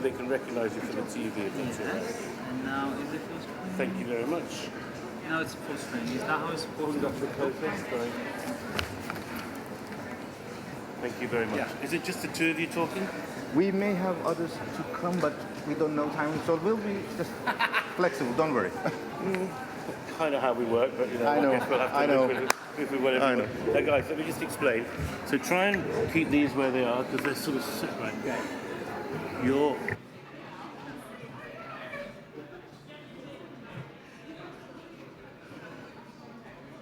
They can recognise you for the TV if that's all right. And now is it full screen? Thank you very much. Now it's full screen. Is that how it's supposed to Hold up the focus. Thank you very much. Yeah. Is it just the two of you talking? We may have others to come, but we don't know timing, so we'll be just flexible. Don't worry. Kind of how we work, but you know, I know, guess we'll have to I know. live with it whatever. I know. Now, guys, let me just explain. So try and keep these where they are because they're sort of sit right. Okay. You're.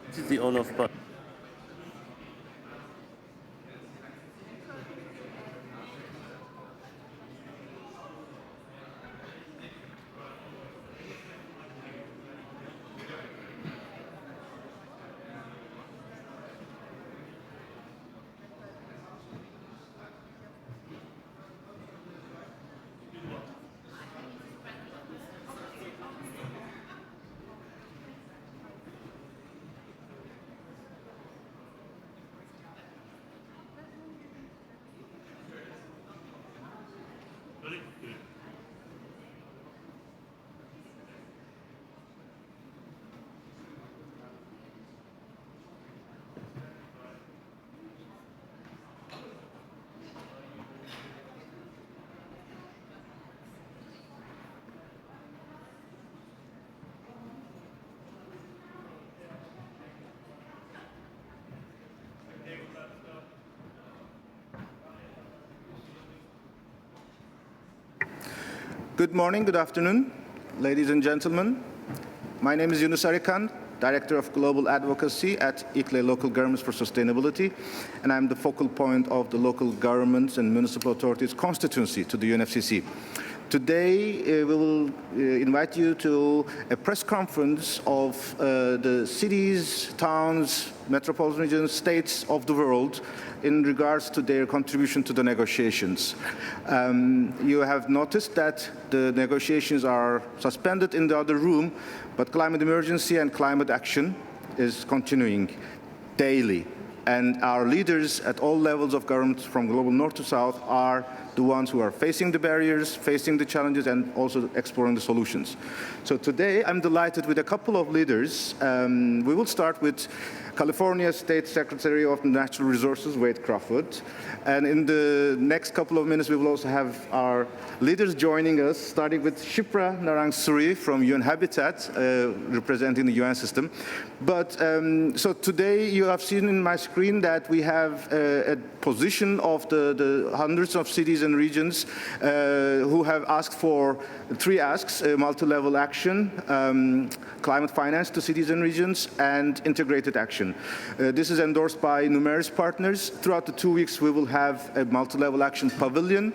This is the on-off button. Good morning, good afternoon, ladies and gentlemen. My name is Yunus Arikan, Director of Global Advocacy at ICLEI Local Governments for Sustainability, and I'm the focal point of the local governments and municipal authorities constituency to the UNFCCC. Today, we will invite you to a press conference of the cities, towns, metropolitan regions, states of the world in regards to their contribution to the negotiations. You have noticed that the negotiations are suspended in the other room, but climate emergency and climate action is continuing daily. And our leaders at all levels of government from global north to south are the ones who are facing the barriers, facing the challenges, and also exploring the solutions. So today, I'm delighted with a couple of leaders. We will start with California State Secretary of Natural Resources, Wade Crawford. And in the next couple of minutes, we will also have our leaders joining us, starting with Shipra Narang Suri from UN Habitat, representing the UN system. But so today, you have seen in my screen that we have a position of the hundreds of cities and regions who have asked for three asks: multi-level action, climate finance to cities and regions, and integrated action. This is endorsed by numerous partners. Throughout the 2 weeks, we will have a multi-level action pavilion,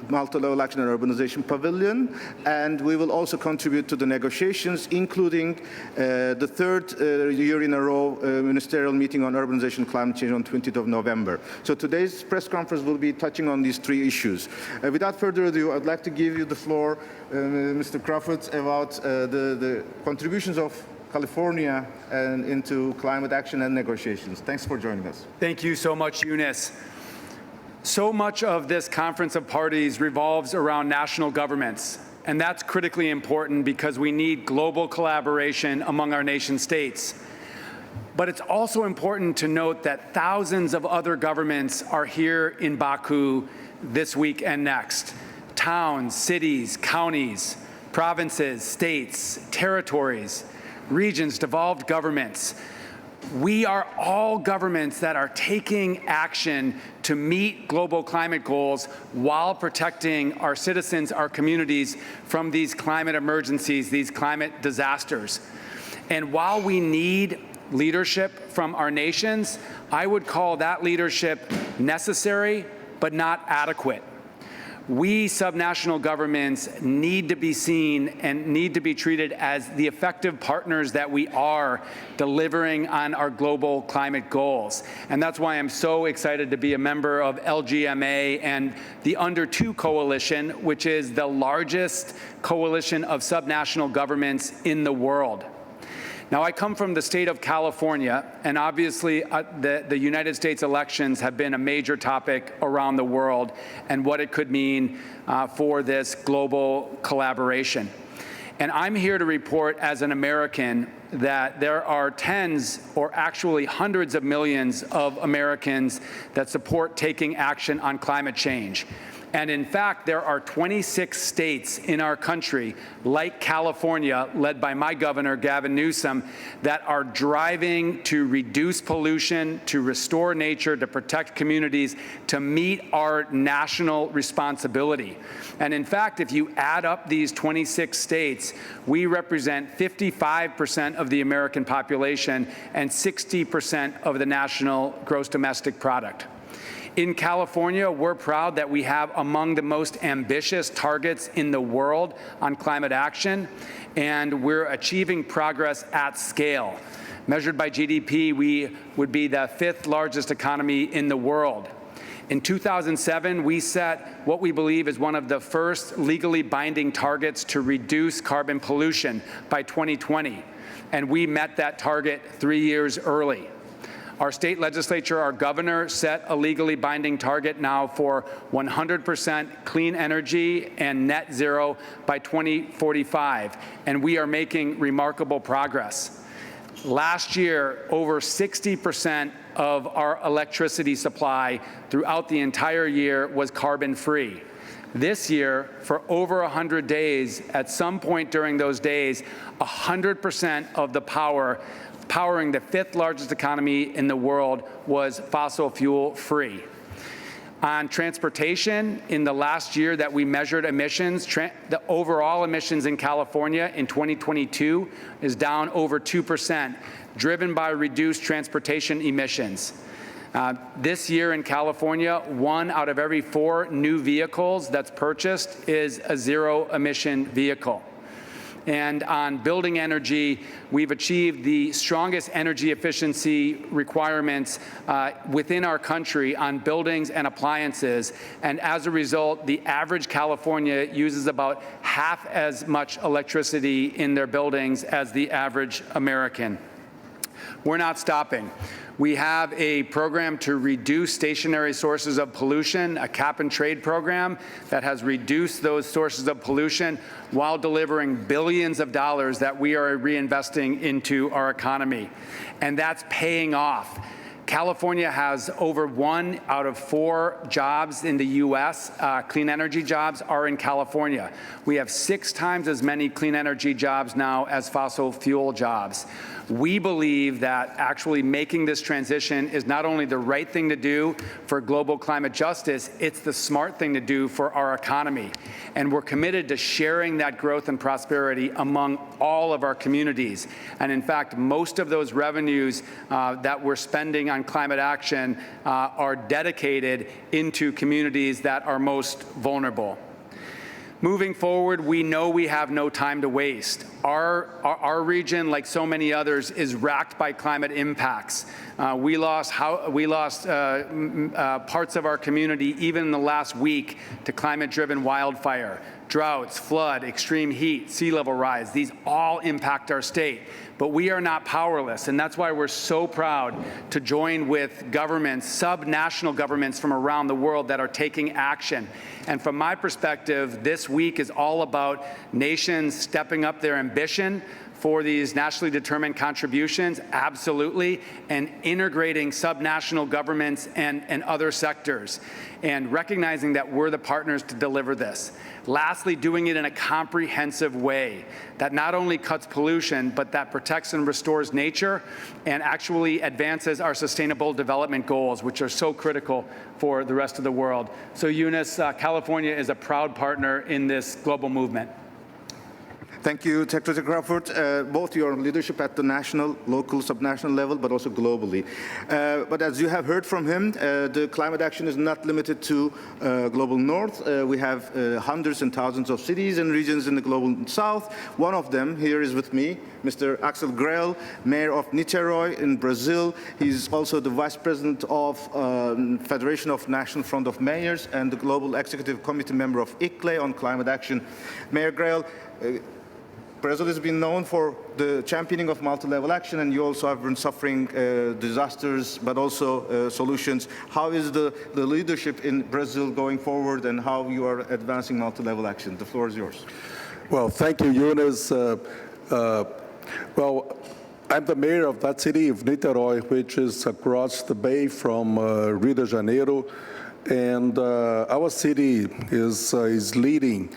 multi-level action and urbanization pavilion, and we will also contribute to the negotiations, including the third year in a row ministerial meeting on urbanization and climate change on 20th of November. So today's press conference will be touching on these three issues. Without further ado, I'd like to give you the floor, Mr. Crawford, about the contributions of California and into climate action and negotiations. Thanks for joining us. Thank you so much, Yunus. So much of this Conference of Parties revolves around national governments, and that's critically important because we need global collaboration among our nation states. But it's also important to note that thousands of other governments are here in Baku this week and next. Towns, cities, counties, provinces, states, territories, regions, devolved governments. We are all governments that are taking action to meet global climate goals while protecting our citizens, our communities from these climate emergencies, these climate disasters. And while we need leadership from our nations, I would call that leadership necessary but not adequate. We subnational governments need to be seen and need to be treated as the effective partners that we are delivering on our global climate goals. And that's why I'm so excited to be a member of LGMA and the Under 2 Coalition, which is the largest coalition of subnational governments in the world. Now, I come from the state of California, and obviously the United States elections have been a major topic around the world and what it could mean for this global collaboration. And I'm here to report as an American that there are tens or actually hundreds of millions of Americans that support taking action on climate change. And in fact, there are 26 states in our country, like California, led by my governor, Gavin Newsom, that are driving to reduce pollution, to restore nature, to protect communities, to meet our national responsibility. And in fact, if you add up these 26 states, we represent 55% of the American population and 60% of the national gross domestic product. In California, we're proud that we have among the most ambitious targets in the world on climate action, and we're achieving progress at scale. Measured by GDP, we would be the 5th largest economy in the world. In 2007, we set what we believe is one of the first legally binding targets to reduce carbon pollution by 2020, and we met that target 3 years early. Our state legislature, our governor, set a legally binding target now for 100% clean energy and net zero by 2045, and we are making remarkable progress. Last year, over 60% of our electricity supply throughout the entire year was carbon-free. This year, for over 100 days, at some point during those days, 100% of the powering the 5th largest economy in the world was fossil fuel free. On transportation, in the last year that we measured emissions, the overall emissions in California in 2022 is down over 2%, driven by reduced transportation emissions. This year in California, 1 out of every 4 new vehicles that's purchased is a zero-emission vehicle. And on building energy, we've achieved the strongest energy efficiency requirements within our country on buildings and appliances. And as a result, the average California uses about half as much electricity in their buildings as the average American. We're not stopping. We have a program to reduce stationary sources of pollution, a cap-and-trade program that has reduced those sources of pollution while delivering billions of dollars that we are reinvesting into our economy. And that's paying off. California has over 1 out of 4 jobs in the U.S., clean energy jobs, are in California. We have 6 times as many clean energy jobs now as fossil fuel jobs. We believe that actually making this transition is not only the right thing to do for global climate justice, it's the smart thing to do for our economy. And we're committed to sharing that growth and prosperity among all of our communities. And in fact, most of those revenues that we're spending on climate action are dedicated into communities that are most vulnerable. Moving forward, we know we have no time to waste. Our region, like so many others, is racked by climate impacts. We lost parts of our community even in the last week to climate-driven wildfire, droughts, flood, extreme heat, sea level rise. These all impact our state. But we are not powerless, and that's why we're so proud to join with governments, sub-national governments from around the world that are taking action. And from my perspective, this week is all about nations stepping up their ambition for these nationally determined contributions, absolutely, and integrating subnational governments and other sectors, and recognizing that we're the partners to deliver this. Lastly, doing it in a comprehensive way that not only cuts pollution, but that protects and restores nature and actually advances our sustainable development goals, which are so critical for the rest of the world. So Eunice, California is a proud partner in this global movement. Thank you, Secretary Crawford, both your leadership at the national, local, subnational level, but also globally. But as you have heard from him, the climate action is not limited to global north. We have hundreds and thousands of cities and regions in the global south. One of them here is with me, Mr. Axel Grael, Mayor of Niterói in Brazil. He's also the Vice President of Federation of National Front of Mayors and the Global Executive Committee member of ICLEI on climate action. Mayor Grael, Brazil has been known for the championing of multi-level action, and you also have been suffering disasters, but also solutions. How is the leadership in Brazil going forward, and how you are advancing multi-level action? The floor is yours. Well, thank you, Yunus. Well, I'm the mayor of that city of Niterói, which is across the bay from Rio de Janeiro, and our city is leading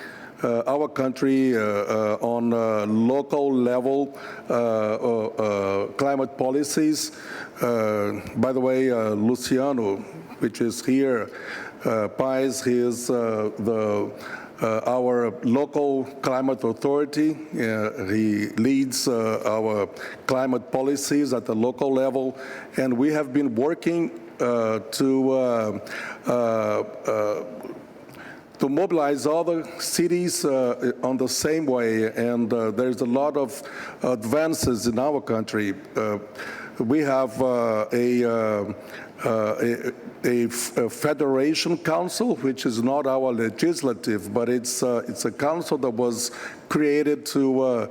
our country on local level climate policies. By the way, Luciano, which is here, Pais, he is our local climate authority. He leads our climate policies at the local level, and we have been working to mobilize other cities on the same way, and there's a lot of advances in our country. We have a federation council, which is not our legislative, but it's a council that was created to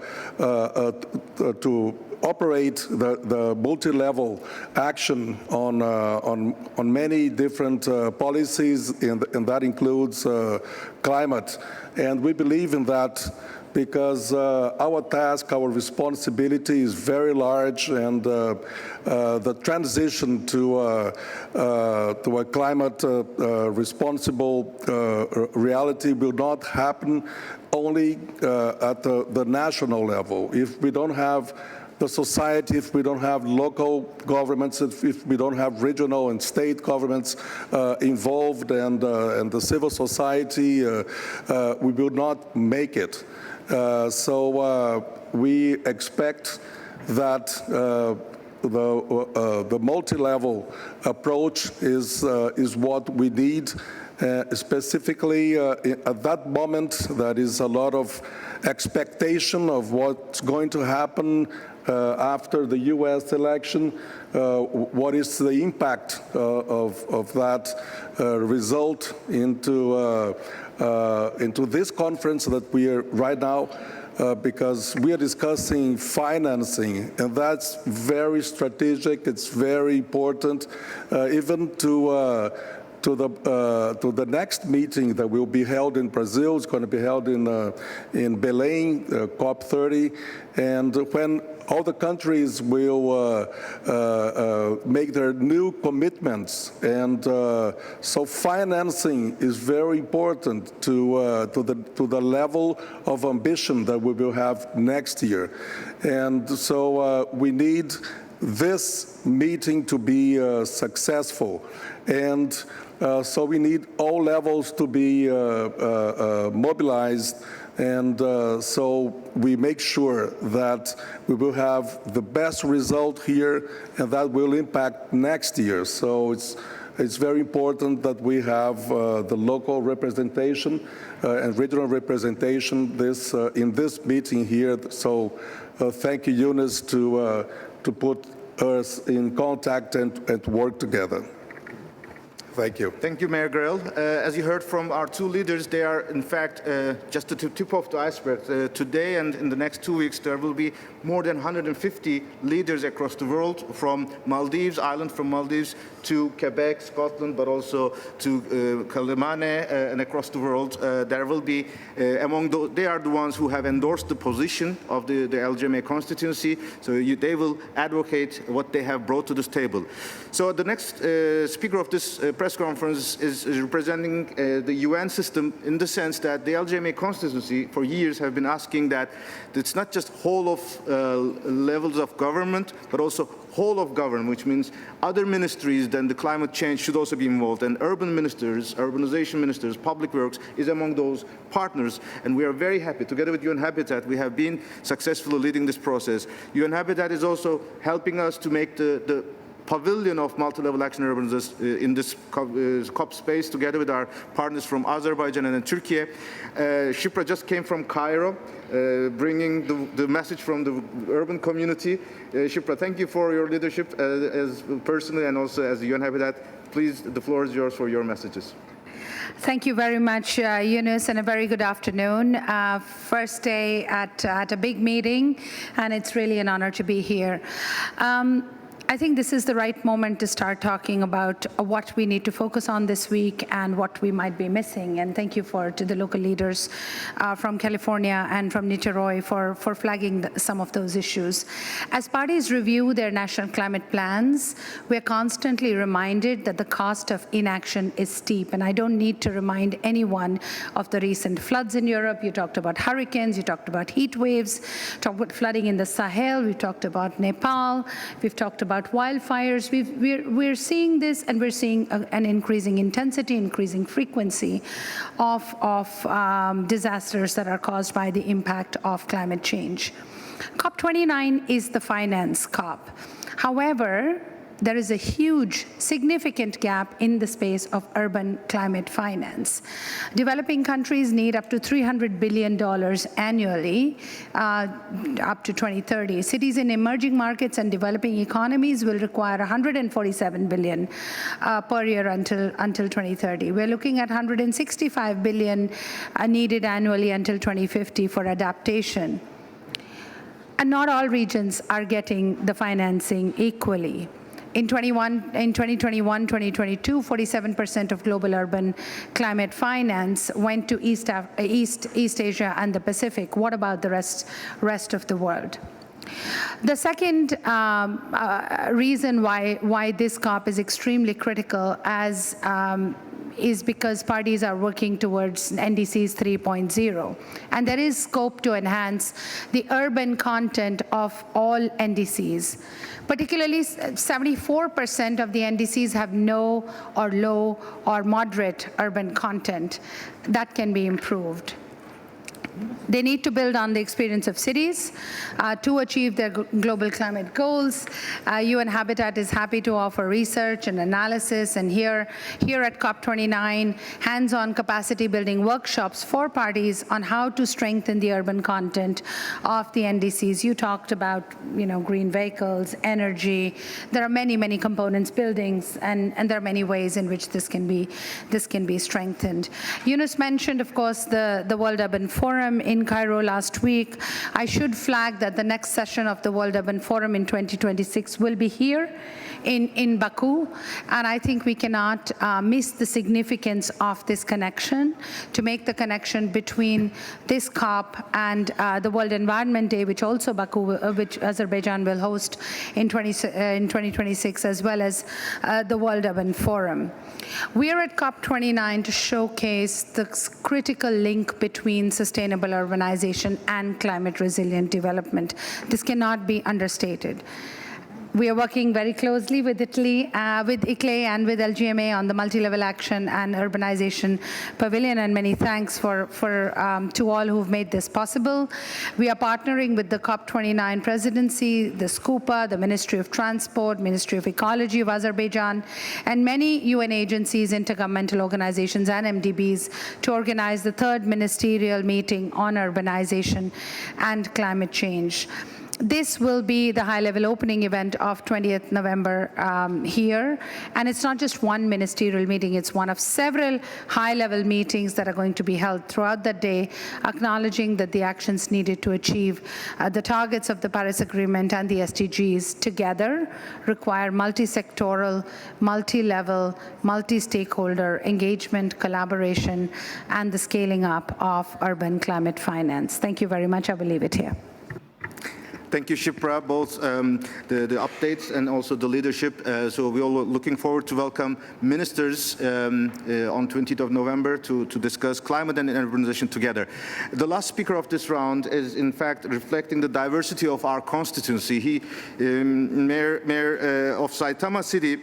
operate the multi-level action on many different policies, and that includes climate. And we believe in that because our task, our responsibility is very large, and the transition to a climate responsible reality will not happen only at the national level. If we don't have the society, if we don't have local governments, if we don't have regional and state governments involved, and the civil society, we will not make it. So we expect that the multi-level approach is what we need. Specifically, at that moment, there is a lot of expectation of what's going to happen after the U.S. election. What is the impact of that result into this conference that we are right now? Because we are discussing financing, and that's very strategic. It's very important, even to the next meeting that will be held in Brazil. It's going to be held in Belém, COP30, and when all the countries will make their new commitments, and so financing is very important to the level of ambition that we will have next year, and so we need this meeting to be successful, and so we need all levels to be mobilized, and so we make sure that we will have the best result here, and that will impact next year. So it's very important that we have the local representation and regional representation in this meeting here. So thank you, Yunus, to put us in contact and work together. Thank you. Thank you, Mayor Grell. As you heard from our two leaders, they are, in fact, just the tip of the iceberg. Today and in the next 2 weeks, there will be more than 150 leaders across the world, from Maldives, island from Maldives, to Quebec, Scotland, but also to Calamane and across the world. There will be, they are the ones who have endorsed the position of the LGMA constituency, so they will advocate what they have brought to this table. So the next speaker of this press conference is representing the UN system, in the sense that the LGMA constituency for years have been asking that it's not just whole of levels of government, but also whole of government, which means other ministries than the climate change should also be involved. And urban ministers, urbanization ministers, public works is among those partners. And we are very happy, together with UN Habitat, we have been successfully leading this process. UN Habitat is also helping us to make the pavilion of multi-level action urbanism in this COP space, together with our partners from Azerbaijan and Turkey. Shipra just came from Cairo, bringing the message from the urban community. Shipra, thank you for your leadership as personally and also as UN Habitat. Please, the floor is yours for your messages. Thank you very much, Yunus, and a very good afternoon. First day at a big meeting, and it's really an honor to be here. I think this is the right moment to start talking about what we need to focus on this week and what we might be missing. And thank you to the local leaders from California and from Niteroi for flagging some of those issues. As parties review their national climate plans, we're constantly reminded that the cost of inaction is steep. And I don't need to remind anyone of the recent floods in Europe. You talked about hurricanes, you talked about heat waves, talked about flooding in the Sahel, we talked about Nepal, we've talked about wildfires. We're seeing this, and we're seeing an increasing intensity, increasing frequency of disasters that are caused by the impact of climate change. COP29 is the finance COP. However, there is a huge, significant gap in the space of urban climate finance. Developing countries need up to $300 billion annually up to 2030. Cities in emerging markets and developing economies will require $147 billion per year until 2030. We're looking at $165 billion needed annually until 2050 for adaptation. And not all regions are getting the financing equally. In 2021, 2022, 47% of global urban climate finance went to East Asia and the Pacific. What about the rest of the world? The second reason why this COP is extremely critical is because parties are working towards NDCs 3.0. And there is scope to enhance the urban content of all NDCs. Particularly, 74% of the NDCs have no or low or moderate urban content. That can be improved. They need to build on the experience of cities to achieve their global climate goals. UN Habitat is happy to offer research and analysis, and here at COP29, hands-on capacity building workshops for parties on how to strengthen the urban content of the NDCs. You talked about, green vehicles, energy. There are many, many components, buildings, and there are many ways in which this can be strengthened. Yunus mentioned, of course, the World Urban Forum in Cairo last week. I should flag that the next session of the World Urban Forum in 2026 will be here in Baku, and I think we cannot miss the significance of this connection, to make the connection between this COP and the World Environment Day, which also which Azerbaijan will host in 2026, as well as the World Urban Forum. We are at COP29 to showcase the critical link between sustainable urbanization and climate resilient development. This cannot be understated. We are working very closely with Italy, with ICLEI and with LGMA on the multi-level action and urbanization pavilion, and many thanks to all who've made this possible. We are partnering with the COP29 presidency, the SCUPA, the Ministry of Transport, Ministry of Ecology of Azerbaijan, and many UN agencies, intergovernmental organizations, and MDBs to organize the third ministerial meeting on urbanization and climate change. This will be the high-level opening event of 20th November here. And it's not just one ministerial meeting, it's one of several high-level meetings that are going to be held throughout the day, acknowledging that the actions needed to achieve the targets of the Paris Agreement and the SDGs together require multi-sectoral, multi-level, multi-stakeholder engagement, collaboration, and the scaling up of urban climate finance. Thank you very much. I will leave it here. Thank you, Shipra, both the updates and also the leadership. So we're all looking forward to welcome ministers on 20th of November to discuss climate and urbanization together. The last speaker of this round is, in fact, reflecting the diversity of our constituency. He, Mayor of Saitama City,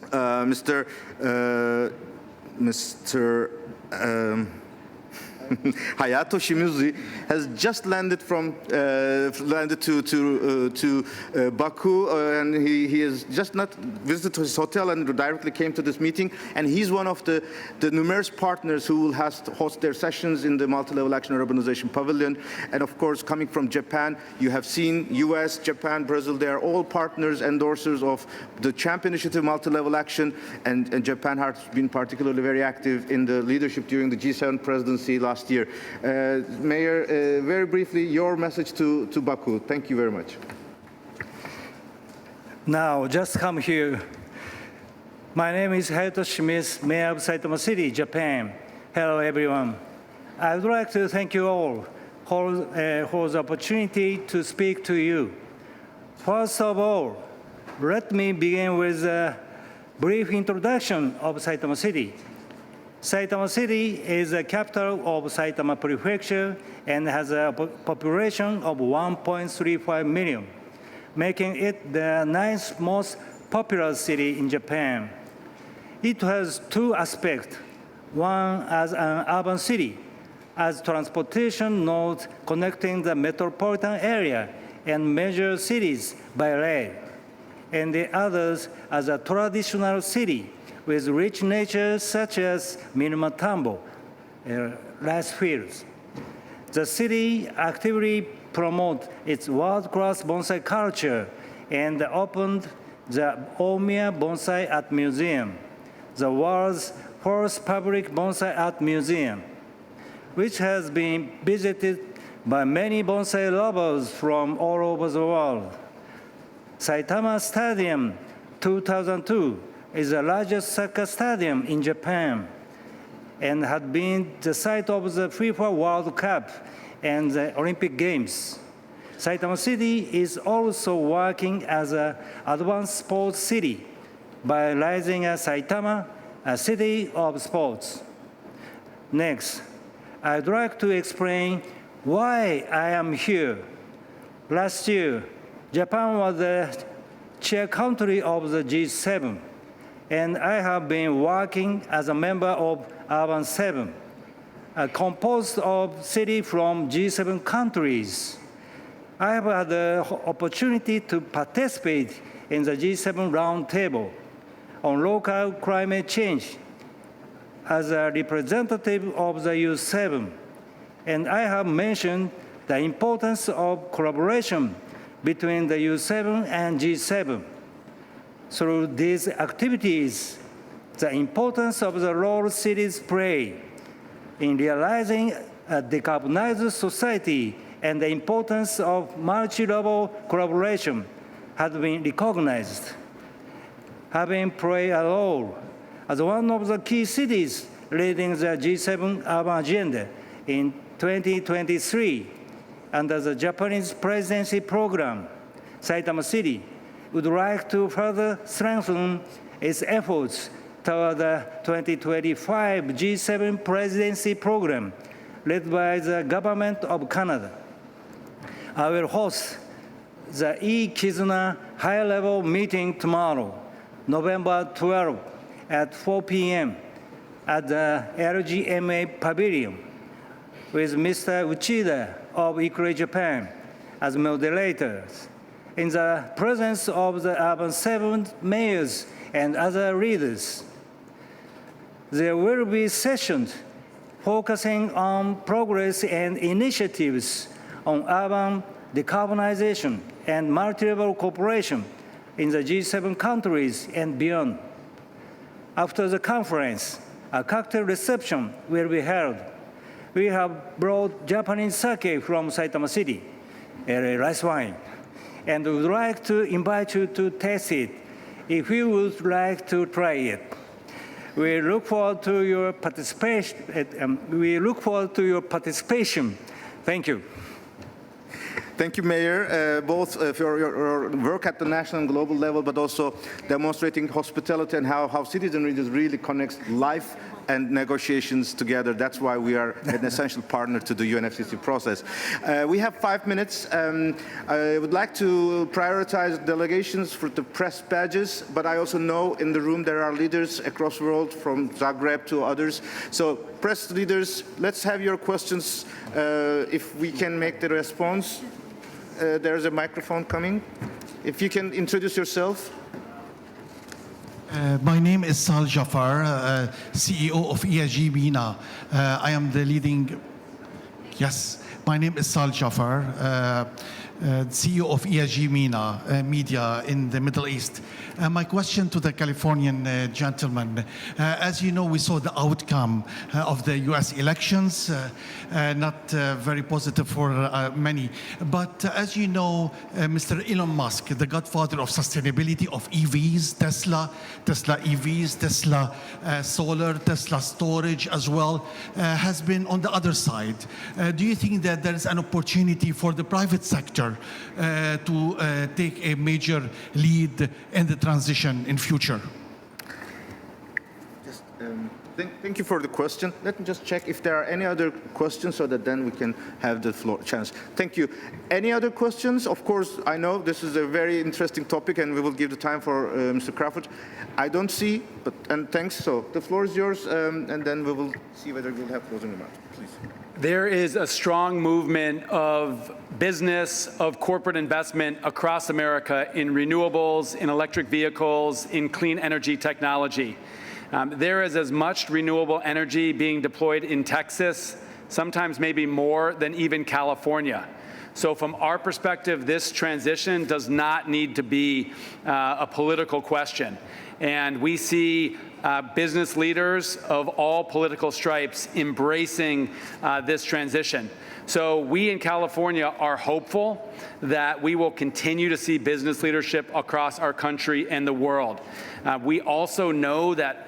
Mr. Hayato Shimizu, has just landed to Baku, and he has just not visited his hotel and directly came to this meeting. And he's one of the numerous partners who will host their sessions in the Multilevel Action Urbanization Pavilion. And of course, coming from Japan, you have seen US, Japan, Brazil, they are all partners, endorsers of the CHAMP initiative, Multilevel Action, and Japan has been particularly very active in the leadership during the G7 presidency last year. Mayor, very briefly, your message to Baku. Thank you very much. Now, just come here. My name is Hayato Shimizu, Mayor of Saitama City, Japan. Hello, everyone. I would like to thank you all for the opportunity to speak to you. First of all, let me begin with a brief introduction of Saitama City. Saitama City is the capital of Saitama Prefecture and has a population of 1.35 million, making it the 9th most populous city in Japan. It has two aspects. One as an urban city, as transportation node connecting the metropolitan area and major cities by rail, and the others as a traditional city with rich nature such as Minatambo, rice fields. The city actively promotes its world-class bonsai culture and opened the Omiya Bonsai Art Museum, the world's first public bonsai art museum, which has been visited by many bonsai lovers from all over the world. Saitama Stadium 2002 is the largest soccer stadium in Japan and had been the site of the FIFA World Cup and the Olympic Games. Saitama City is also working as an advanced sports city by raising Saitama, a city of sports. Next, I'd like to explain why I am here. Last year, Japan was the chair country of the G7, and I have been working as a member of Urban 7, composed of cities from G7 countries. I have had the opportunity to participate in the G7 roundtable on local climate change as a representative of the U7, and I have mentioned the importance of collaboration between the U7 and G7. Through these activities, the importance of the role cities play in realizing a decarbonized society and the importance of multi-level collaboration has been recognized. Having played a role as one of the key cities leading the G7 urban agenda in 2023 under the Japanese presidency program, Saitama City would like to further strengthen its efforts toward the 2025 G7 presidency program led by the government of Canada. I will host the E-Kizuna high-level meeting tomorrow, November 12 at 4 p.m. at the LGMA Pavilion with Mr. Uchida of ICLEI Japan as moderators, in the presence of the Urban 7 mayors and other leaders. There will be sessions focusing on progress and initiatives on urban decarbonization and multi-level cooperation in the G7 countries and beyond. After the conference, a cocktail reception will be held. We have brought Japanese sake from Saitama City, rice wine, and we would like to invite you to taste it if you would like to try it. We look forward to your participation. Thank you. Thank you, Mayor, both for your work at the national and global level, but also demonstrating hospitality and how cities and regions really connects life and negotiations together. That's why we are an essential partner to the UNFCCC process. We have 5 minutes. I would like to prioritize delegations for the press badges, but I also know in the room there are leaders across the world from Zagreb to others. So press leaders, let's have your questions if we can make the response. There's a microphone coming. If you can introduce yourself. My name is Sal Jafar, CEO of ESG MENA. I am the leading, yes, my name is Sal Jafar, CEO of ESG MENA, media in the Middle East. My question to the Californian gentleman, as you know, we saw the outcome of the US elections, not very positive for many. But as you know, Mr. Elon Musk, the godfather of sustainability of EVs, Tesla EVs, Tesla solar, Tesla storage as well, has been on the other side. Do you think that there is an opportunity for the private sector to take a major lead in the transition in future? Just, thank you for the question. Let me just check if there are any other questions so that then we can have the floor chance. Thank you. Any other questions? Of course, I know this is a very interesting topic and we will give the time for Mr. Crawford. I don't see, and thanks. So the floor is yours, and then we will see whether we'll have closing remarks. Please. There is a strong movement of business, of corporate investment across America in renewables, in electric vehicles, in clean energy technology. There is as much renewable energy being deployed in Texas, sometimes maybe more than even California. So from our perspective, this transition does not need to be a political question. And we see business leaders of all political stripes embracing this transition. So we in California are hopeful that we will continue to see business leadership across our country and the world. We also know that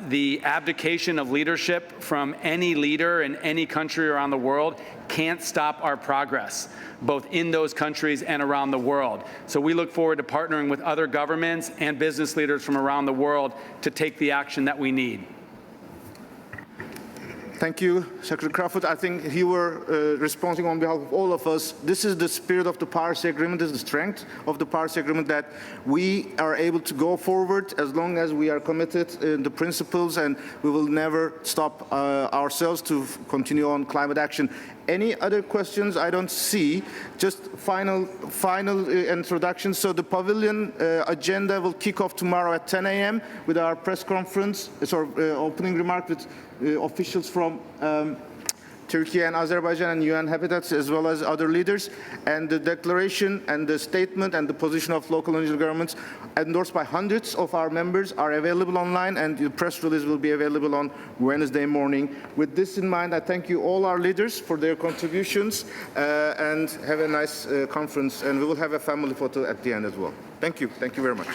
the abdication of leadership from any leader in any country around the world can't stop our progress, both in those countries and around the world. So we look forward to partnering with other governments and business leaders from around the world to take the action that we need. Thank you, Secretary Crawford. I think you were responding on behalf of all of us. This is the spirit of the Paris Agreement, this is the strength of the Paris Agreement, that we are able to go forward as long as we are committed in the principles, and we will never stop ourselves to continue on climate action. Any other questions? I don't see. Just final introduction. So the pavilion agenda will kick off tomorrow at 10 a.m. with our press conference, opening remark with officials from Turkey and Azerbaijan and UN Habitats, as well as other leaders. And the declaration and the statement and the position of local and regional governments endorsed by hundreds of our members are available online, and the press release will be available on Wednesday morning. With this in mind, I thank you all our leaders for their contributions, and have a nice conference, and we will have a family photo at the end as well. Thank you. Thank you very much.